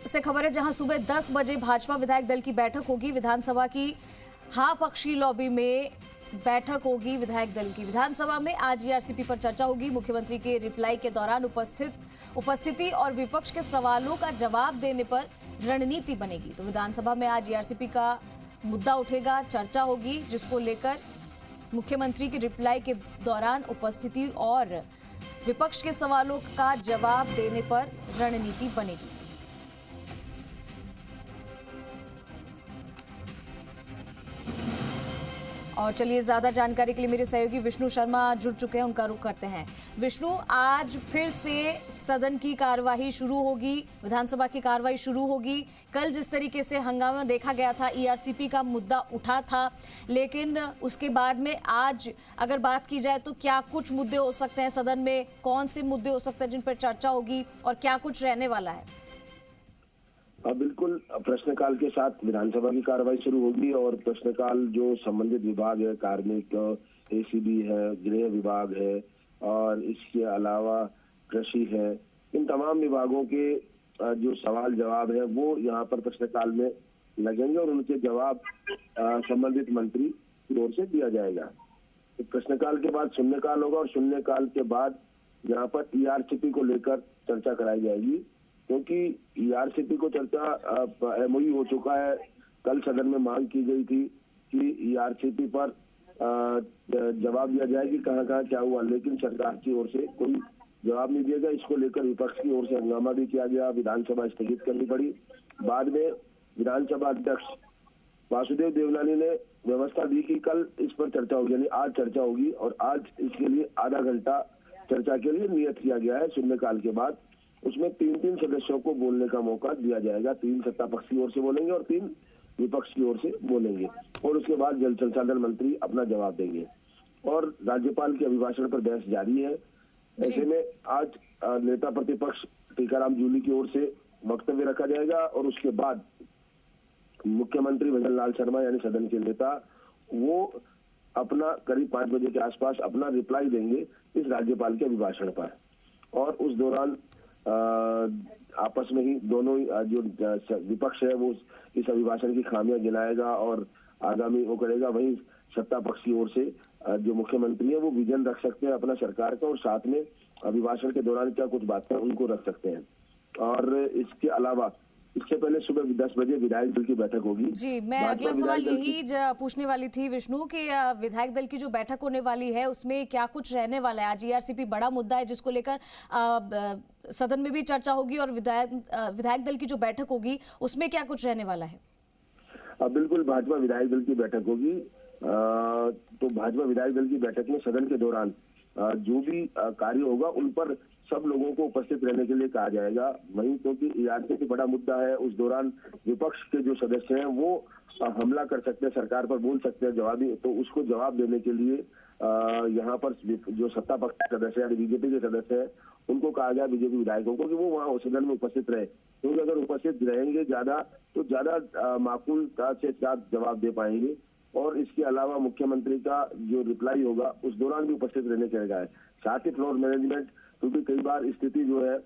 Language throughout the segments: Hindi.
से खबर है जहां सुबह 10 बजे भाजपा विधायक दल की बैठक होगी। विधानसभा की हाँ पक्षी लॉबी में बैठक होगी विधायक दल की। विधानसभा में आज ईआरसीपी पर चर्चा होगी। मुख्यमंत्री के रिप्लाई के दौरान उपस्थिति और विपक्ष के सवालों का जवाब देने पर रणनीति बनेगी। तो विधानसभा में आज ईआरसीपी का मुद्दा उठेगा, चर्चा होगी, जिसको लेकर मुख्यमंत्री के रिप्लाई के दौरान उपस्थिति और विपक्ष के सवालों का जवाब देने पर रणनीति बनेगी। और चलिए ज्यादा जानकारी के लिए मेरे सहयोगी विष्णु शर्मा जुड़ चुके हैं, उनका रुख करते हैं। विष्णु, आज फिर से सदन की कार्यवाही शुरू होगी, विधानसभा की कार्यवाही शुरू होगी। कल जिस तरीके से हंगामा देखा गया था, ईआरसीपी का मुद्दा उठा था, लेकिन उसके बाद में आज अगर बात की जाए तो क्या कुछ मुद्दे हो सकते हैं सदन में, कौन से मुद्दे हो सकते हैं जिन पर चर्चा होगी और क्या कुछ रहने वाला है? बिल्कुल, प्रश्नकाल के साथ विधानसभा की कार्रवाई शुरू होगी और प्रश्नकाल जो संबंधित विभाग है, कार्मिक, एसीबी है, गृह विभाग है और इसके अलावा कृषि है, इन तमाम विभागों के जो सवाल जवाब है वो यहाँ पर प्रश्नकाल में लगेंगे और उनके जवाब संबंधित मंत्री की ओर से दिया जाएगा। तो प्रश्नकाल के बाद शून्यकाल होगा और शून्यकाल के बाद यहाँ पर ईआरसीपी को लेकर चर्चा कराई जाएगी, क्योंकि ईआरसीपी को चर्चा एमओयू हो चुका है। कल सदन में मांग की गई थी कि ईआरसीपी पर जवाब दिया जाए कि कहां कहां क्या हुआ, लेकिन सरकार की ओर से कोई जवाब नहीं दिया गया। इसको लेकर विपक्ष की ओर से हंगामा भी किया गया, विधानसभा स्थगित करनी पड़ी। बाद में विधानसभा अध्यक्ष वासुदेव देवनानी ने व्यवस्था दी कि कल इस पर चर्चा होगी, यानी आज चर्चा होगी और आज इसके लिए आधा घंटा चर्चा के लिए नियत किया गया है। शून्यकाल के बाद उसमें 3 सदस्यों को बोलने का मौका दिया जाएगा। 3 सत्ता पक्ष की ओर से बोलेंगे और 3 विपक्ष की ओर से बोलेंगे और उसके बाद जल संसाधन मंत्री अपना जवाब देंगे और राज्यपाल के अभिभाषण पर बहस जारी है। ऐसे में आज नेता प्रतिपक्ष टीकाराम जूली की ओर से वक्तव्य रखा जाएगा और उसके बाद मुख्यमंत्री भजन लाल शर्मा यानी सदन के नेता वो अपना करीब 5 बजे के आसपास अपना रिप्लाई देंगे इस राज्यपाल के अभिभाषण पर और उस दौरान आपस में ही दोनों जो विपक्ष है वो इस अभिभाषण की खामियां गिनाएगा और आगामी वो करेगा। वहीं सत्ता पक्ष की ओर से जो मुख्यमंत्री है वो विजन रख सकते हैं अपना सरकार का और साथ में अभिभाषण के दौरान क्या कुछ बातें उनको रख सकते हैं। और इसके अलावा इससे पहले सुबह 10 बजे विधायक दल की बैठक होगी। जी, मैं अगला सवाल यही पूछने वाली थी विष्णु कि विधायक दल की जो बैठक होने वाली है उसमें क्या कुछ रहने वाला है। आज ईआरसीपी बड़ा मुद्दा है जिसको लेकर सदन में भी चर्चा होगी और विधायक दल की जो बैठक होगी उसमें क्या कुछ रहने वाला है? बिल्कुल, भाजपा विधायक दल की बैठक होगी। तो भाजपा विधायक दल की बैठक में सदन के दौरान जो भी कार्य होगा उन पर सब लोगों को उपस्थित रहने के लिए कहा जाएगा। वहीं क्योंकि ईआरसीपी बड़ा मुद्दा है, उस दौरान विपक्ष के जो सदस्य हैं वो हमला कर सकते हैं, सरकार पर बोल सकते हैं जवाबी, तो उसको जवाब देने के लिए यहाँ पर जो सत्ता पक्ष के सदस्य यानी बीजेपी के सदस्य हैं उनको कहा गया, बीजेपी विधायकों को, कि वो वहाँ सदन में उपस्थित रहे, क्योंकि अगर उपस्थित रहेंगे ज्यादा तो ज्यादा माकूलता से साथ जवाब दे पाएंगे। और इसके अलावा मुख्यमंत्री का जो रिप्लाई होगा उस दौरान भी उपस्थित रहने का है। साथ ही फ्लोर मैनेजमेंट, क्योंकि कई बार स्थिति जो है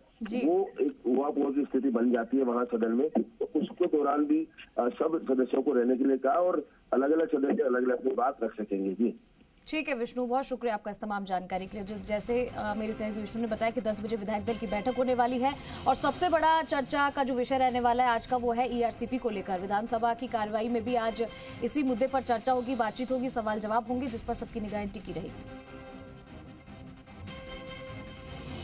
वो एक उहापोह की स्थिति बन जाती है वहां सदन में, तो उसके दौरान भी सब सदस्यों को रहने के लिए कहा और अलग अलग सदस्य अलग अलग अपनी बात रख सकेंगे। जी ठीक है विष्णु, बहुत शुक्रिया आपका इस तमाम जानकारी के लिए। जैसे मेरे सहयोगी विष्णु ने बताया कि 10 बजे विधायक दल की बैठक होने वाली है और सबसे बड़ा चर्चा का जो विषय रहने वाला है आज का वो है ईआरसीपी को लेकर। विधानसभा की कार्यवाही में भी आज इसी मुद्दे पर चर्चा होगी, बातचीत होगी, सवाल जवाब होंगे, जिस पर सबकी निगाहें टिकी रहेगी।